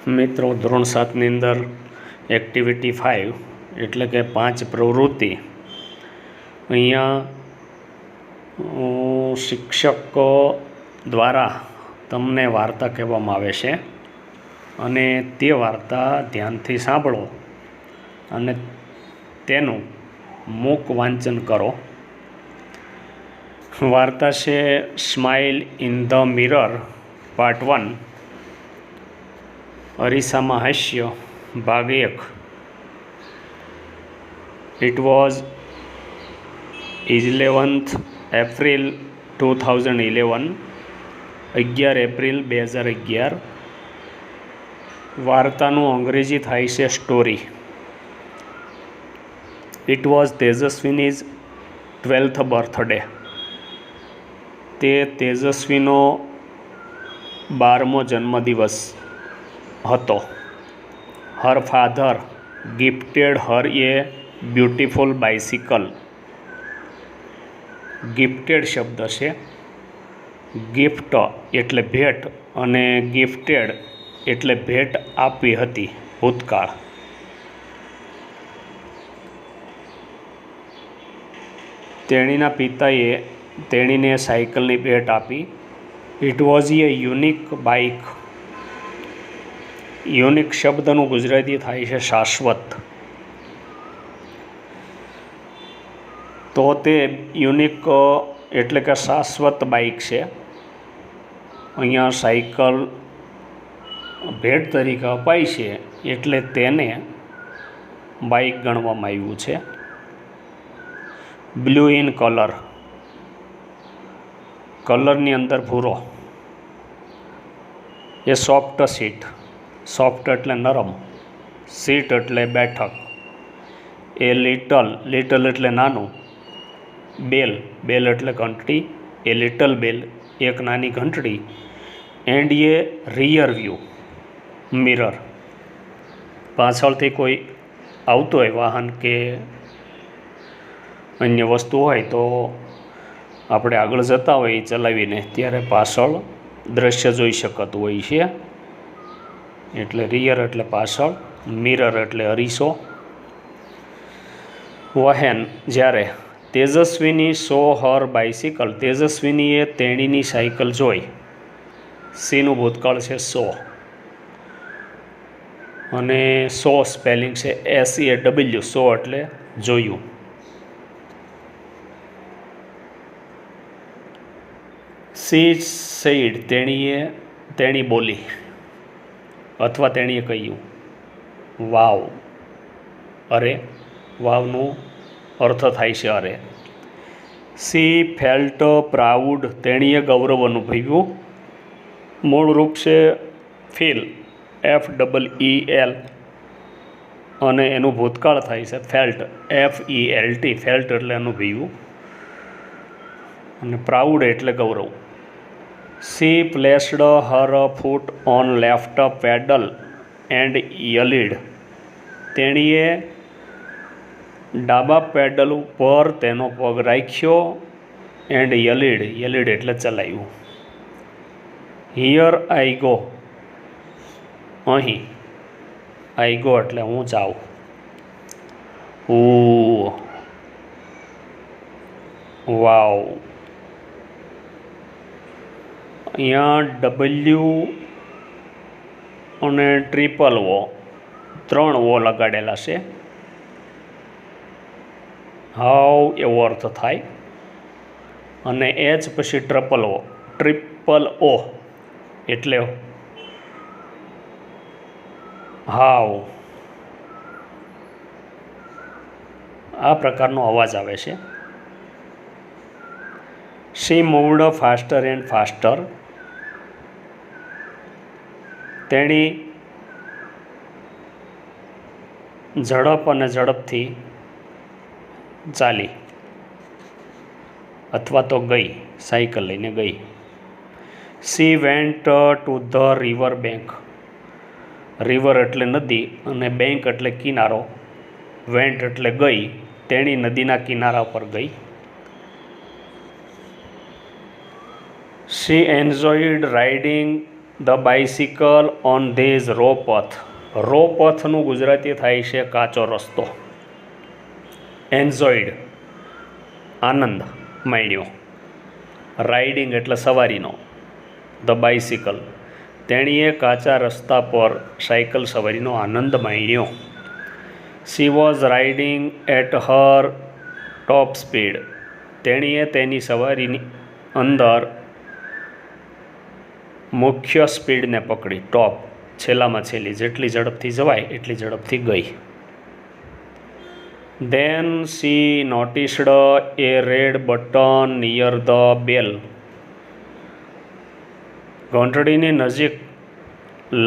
મિત્રો, ધોરણ 7ની અંદર એક્ટિવિટી 5 એટલે કે 5 પ્રવૃત્તિ અહીંયા શિક્ષકો દ્વારા તમને વાર્તા કહેવામાં આવે છે અને તે વાર્તા ધ્યાનથી સાંભળો અને તેનું મૂક વાંચન કરો. વાર્તા છે smile in the mirror part 1, અરીસામાં હાસ્ય ભાગ 1. It was 11th April 2011, 11 April 2011. વાર્તાનું અંગ્રેજી થાય છે story. It was Tejaswini's 12th birthday. તે તેજસ્વીનો 12મો જન્મદિવસ હતો. હર ફાધર ગિફ્ટેડ હર એ બ્યુટીફુલ બાઇસિકલ. ગિફ્ટેડ શબ્દ છે. ગિફ્ટ એટલે ભેટ અને ગિફ્ટેડ એટલે ભેટ આપી હતી, ભૂતકાળ. તેણીના પિતાએ તેણીને સાયકલની ભેટ આપી. It was A unique bike. Unique શબ્દનું ગુજરાતી થાય છે શાશ્વત. તો તે યુનિક એટલે કે શાશ્વત બાઇક છે. અહીંયા સાયકલ ભેટ તરીકે અપાય છે એટલે તેને બાઇક ગણવામાં આવ્યું છે. બ્લુ ઇન કલર, કલરની અંદર ભૂરો. એ સોફ્ટ સીટ, સોફ્ટ એટલે નરમ, સીટ એટલે બેઠક. એ લિટલ, લિટલ એટલે નાનું. બેલ, બેલ એટલે ઘંટડી. એ લિટલ બેલ, એક નાની ઘંટડી. And A rear view mirror, પાછળથી કોઈ આવતું હોય વાહન કે અન્ય વસ્તુ હોય તો આપણે આગળ જતા હોઈએ ચલાવીને ત્યારે પાછળ દ્રશ્ય જોઈ શકાતું હોય છે. એટલે રિયર એટલે પાછળ, મિરર એટલે અરીસો. વહેન જ્યારે તેજસ્વીની સો હર બાઇસિકલ, તેજસ્વીનીએ તેણીની સાયકલ જોઈ. સીનું ભૂતકાળ છે સો અને સો સ્પેલિંગ છે SAW. સો એટલે જોયું. સી સેડ, તેણી બોલી અથવા તેણીએ કહ્યું. વાવ, અરે. વાવનું અર્થ થાય છે અરે. સી ફેલ્ટ પ્રાઉડ, તેણીએ ગૌરવ અનુભવ્યું. મૂળ રૂપ છે ફીલ, FEEL અને એનું ભૂતકાળ થાય છે ફેલ્ટ, FELT. ફેલ્ટ એટલે અનુભવ્યું અને પ્રાઉડ એટલે ગૌરવ. She placed her foot on left pedal and yelled, તેણીએ ડાબા પેડલ ઉપર તેનો પગ રાખ્યો. એન્ડ યલીડ, યલીડ એટલે ચલાવ્યું. હિયર આઈ ગો, અહીં. આઈ ગો એટલે હું જાઉં. વાવ. અહીંયા W અને ટ્રિપલ O, 3 O લગાડેલા છે. હાવ એવો અર્થ થાય. અને H પછી ટ્રિપલ O એટલે હાવ. આ પ્રકારનો અવાજ આવે છે. શી મૂવડ ફાસ્ટર એન્ડ ફાસ્ટર, તેણી ઝડપ અને ઝડપથી ચાલી અથવા તો ગઈ, સાયકલ લઈને ગઈ. C went to the river bank, river એટલે નદી અને બેંક એટલે કિનારો. વેન્ટ એટલે ગઈ, તેણી નદીના કિનારા પર ગઈ. She enjoyed riding the bicycle on these road path. Road પથનું ગુજરાતી થાય છે કાચો રસ્તો. એન્જોયડ આનંદ માણ્યો. રાઇડિંગ એટલે સવારીનો. ધ બાઇસિકલ તેણીએ કાચા રસ્તા પર સાયકલ સવારીનો આનંદ માણ્યો. She was riding at her top speed. તેણીએ તેની સવારીની અંદર મુખ્ય સ્પીડને પકડી. ટોપ છેલ્લામાં છેલ્લી, જેટલી ઝડપથી જવાય એટલી ઝડપથી ગઈ. Then she noticed a red button near the bell. ઘંટડીની નજીક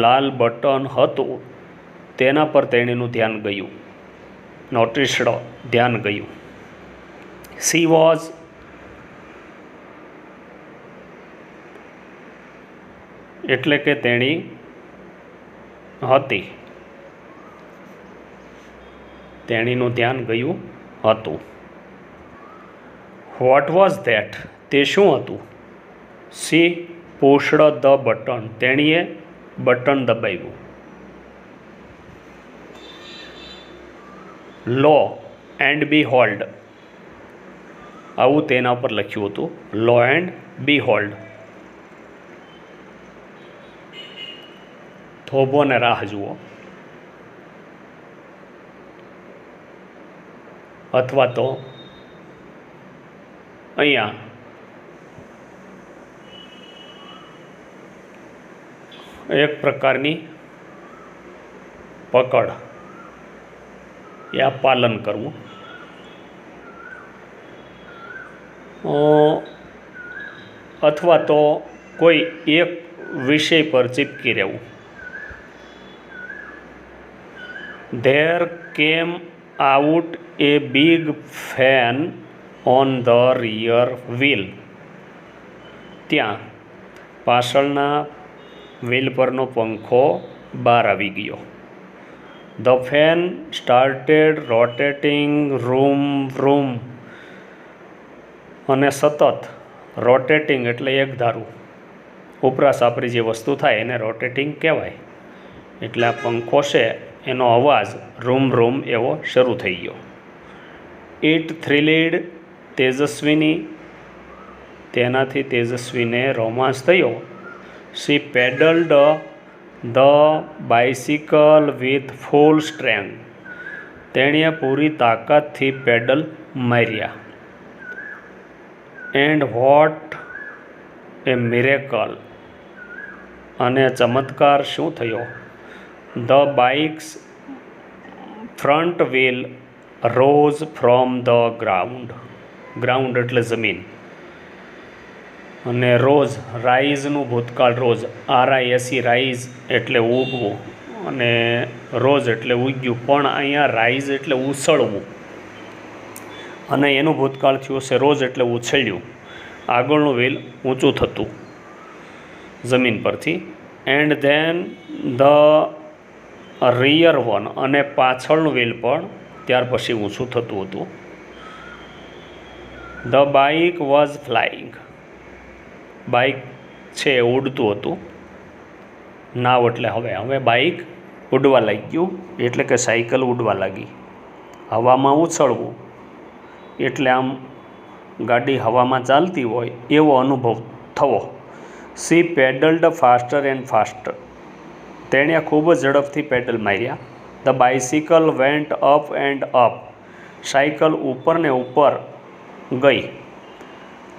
લાલ બટન હતું, તેના પર તેણીનું ધ્યાન ગયું. નોટિસ્ડ ધ્યાન ગયું. શી વોઝ એટલે કે તેણી હતી. તેણીનું ધ્યાન ગયું હતું. વોટ વોઝ ધેટ તે શું હતું? શી પુશ્ડ ધ બટન તેણીએ બટન દબાવ્યું. લો એન્ડ બી હોલ્ડ આવું તેના પર લખ્યું હતું. લો એન્ડ બી હોલ્ડ થોભો ને રાહ જુઓ, અથવા તો અહીંયા એક પ્રકારની પકડ યા પાલન કરવું. અથવા તો કોઈ એક વિષય પર ચીપકી રહેવું. There came out A big fan on the rear wheel. ત્યાં પાછળના વ્હીલ પરનો પંખો બહાર આવી ગયો. The fan started rotating room room. અને સતત રોટેટિંગ એટલે એક ધારું ઉપરાસ આપણી જે વસ્તુ થાય એને રોટેટિંગ કહેવાય. એટલે આ પંખો છે એનો અવાજ રૂમ રૂમ એવો શરૂ થઈ ગયો. ઇટ થ્રિલીડ તેજસ્વીની તેનાથી તેજસ્વીને રોમાંચ થયો. She pedalled the bicycle with full strength. તેણીએ પૂરી તાકાતથી પેડલ માર્યા. એન્ડ વોટ એ મિરેકલ અને ચમત્કાર શું થયો? The bike's front wheel rose from the ground. Ground એટલે જમીન, અને રોઝ રાઇઝનું ભૂતકાળ રોઝ, RISE રાઇઝ એટલે ઉગવું, અને રોઝ એટલે ઉગ્યું, પણ અહીંયા રાઇઝ એટલે ઉછળવું, અને એનું ભૂતકાળ થયું છે રોઝ એટલે ઉછળ્યું. આગળનું વ્હીલ ઊંચું થતું જમીન પરથી. And then the rear one અને પાછળનું વ્હીલ પણ ત્યાર પછી ઊંચું થતું હતું. The bike was flying. Bike છે ઉડતું હતું. નાવ એટલે હવે બાઇક ઉડવા લાગ્યું, એટલે કે સાયકલ ઉડવા લાગી. હવામાં ઉછળવું એટલે આમ ગાડી હવામાં ચાલતી હોય એવો અનુભવ થવો. શી પેડલ્ડ ફાસ્ટર એન્ડ ફાસ્ટર. તેણે ખૂબ જ ઝડપથી પેડલ માર્યા. The bicycle vent up end up. Cycle ઉપર ને ઉપર ગઈ.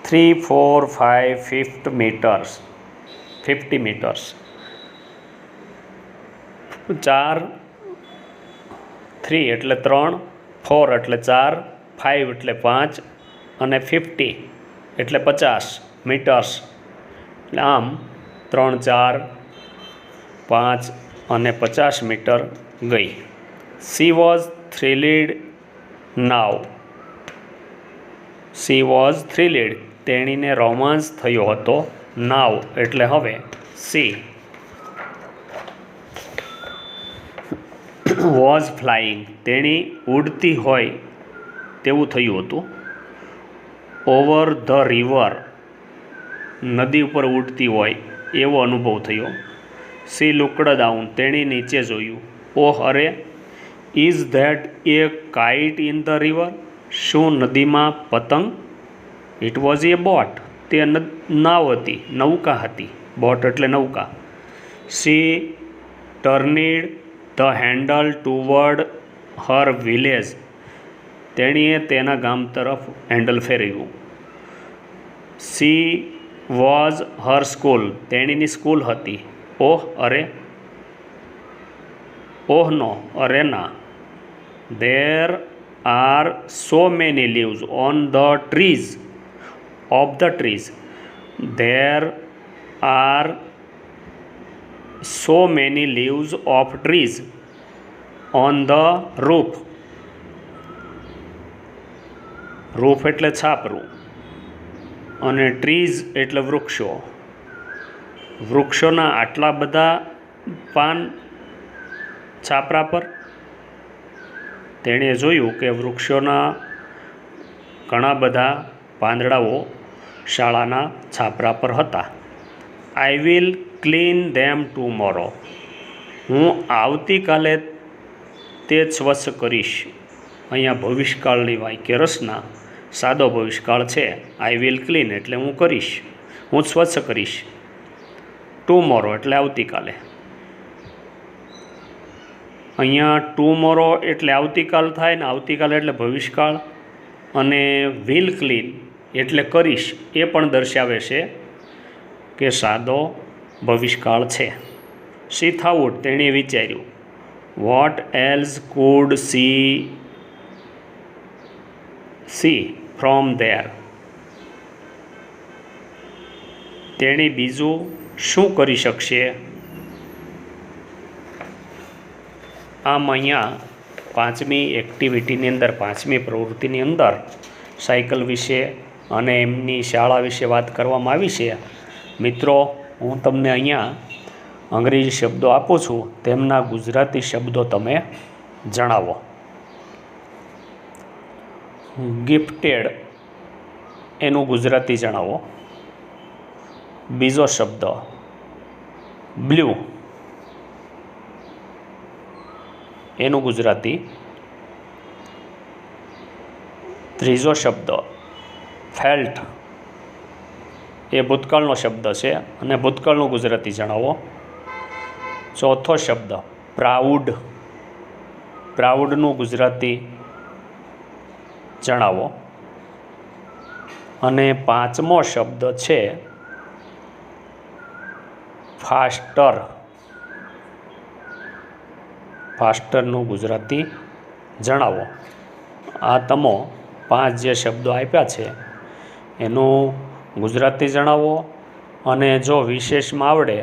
3, 4, 5, 50 મીટર્સ. 50 મીટર્સ. 4, 3 એટલે 3, 4 એટલે 4, 5 એટલે 5 અને 50 એટલે 50 મીટર્સ. એટલે આમ 3, 4, 5 અને 50 મીટર ગઈ. She was થ્રિલીડ now. She was થ્રિલીડ તેણીને રોમાંસ થયો હતો. નાવ એટલે હવે. શી વોઝ ફ્લાઇંગ તેણી ઉડતી હોય તેવું થયું હતું. ઓવર ધ રિવર નદી ઉપર ઉડતી હોય એવો અનુભવ થયો. સી લુકડ ડાઉન, તેણી નીચે જોયું. ઓહ અરે, is that A kite in the river, શું નદીમાં પતંગ? ઇટ વોઝ એ બોટ, તે નાવ હતી, નૌકા હતી. બોટ એટલે નૌકા. She turned the handle toward her village, તેણીએ તેના ગામ તરફ હેન્ડલ ફેરવ્યું. સી વોઝ હર સ્કૂલ, તેણીની સ્કૂલ હતી. ઓહ અરે, ઓહ નો, અરે ના. There are so many leaves on the trees, of the trees. There are so many leaves of trees on the roof. Roof એટલે છાપરું અને trees એટલે વૃક્ષો. વૃક્ષોના આટલા બધા પાન છાપરા પર. તેણે જોયું કે વૃક્ષોના ઘણા બધા પાંદડાઓ શાળાના છાપરા પર હતા. I will clean them tomorrow, હું આવતીકાલે તે સ્વચ્છ કરીશ. અહીંયા ભવિષ્યકાળની વાક્ય રચના સાદો ભવિષ્યકાળ છે. આઈ વિલ ક્લીન એટલે હું કરીશ, હું સ્વચ્છ કરીશ. ટુમોરો એટલે આવતીકાલે. અહીંયા ટુમોરો એટલે આવતીકાલ થાય ને, આવતીકાલે એટલે ભવિષ્યકાળ, અને વિલ ક્લીન એટલે કરીશ એ પણ દર્શાવે છે કે સાદો ભવિષ્યકાળ છે. સી થાઉટ, તેણે વિચાર્યું. Vote else food C from there, તેણે બીજું શું કરી શકશે? આમ અહીંયા પાંચમી એક્ટિવિટીની અંદર, પાંચમી પ્રવૃત્તિની અંદર સાયકલ વિશે અને એમની શાળા વિશે વાત કરવામાં આવી છે. મિત્રો, હું તમને અહીંયા અંગ્રેજી શબ્દો આપું છું, તેમના ગુજરાતી શબ્દો તમે જણાવો. ગિફ્ટેડ એનું ગુજરાતી જણાવો. બીજો શબ્દ બ્લુ, એનું ગુજરાતી. ત્રીજો શબ્દ ફેલ્ટ, એ ભૂતકાળનો શબ્દ છે અને ભૂતકાળનું ગુજરાતી જણાવો. ચોથો શબ્દ પ્રાઉડ, પ્રાઉડનું ગુજરાતી જણાવો. અને પાંચમો શબ્દ છે ફાસ્ટર, ફાસ્ટરનું ગુજરાતી જણાવો. આ તમો પાંચ જે શબ્દો આપ્યા છે એનું ગુજરાતી જણાવો. અને જો વિશેષમાં આવડે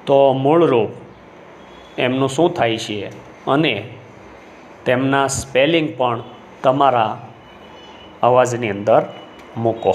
તો મૂળરૂપ એમનું શું થાય છે અને તેમના સ્પેલિંગ પણ તમારા અવાજની અંદર મૂકો.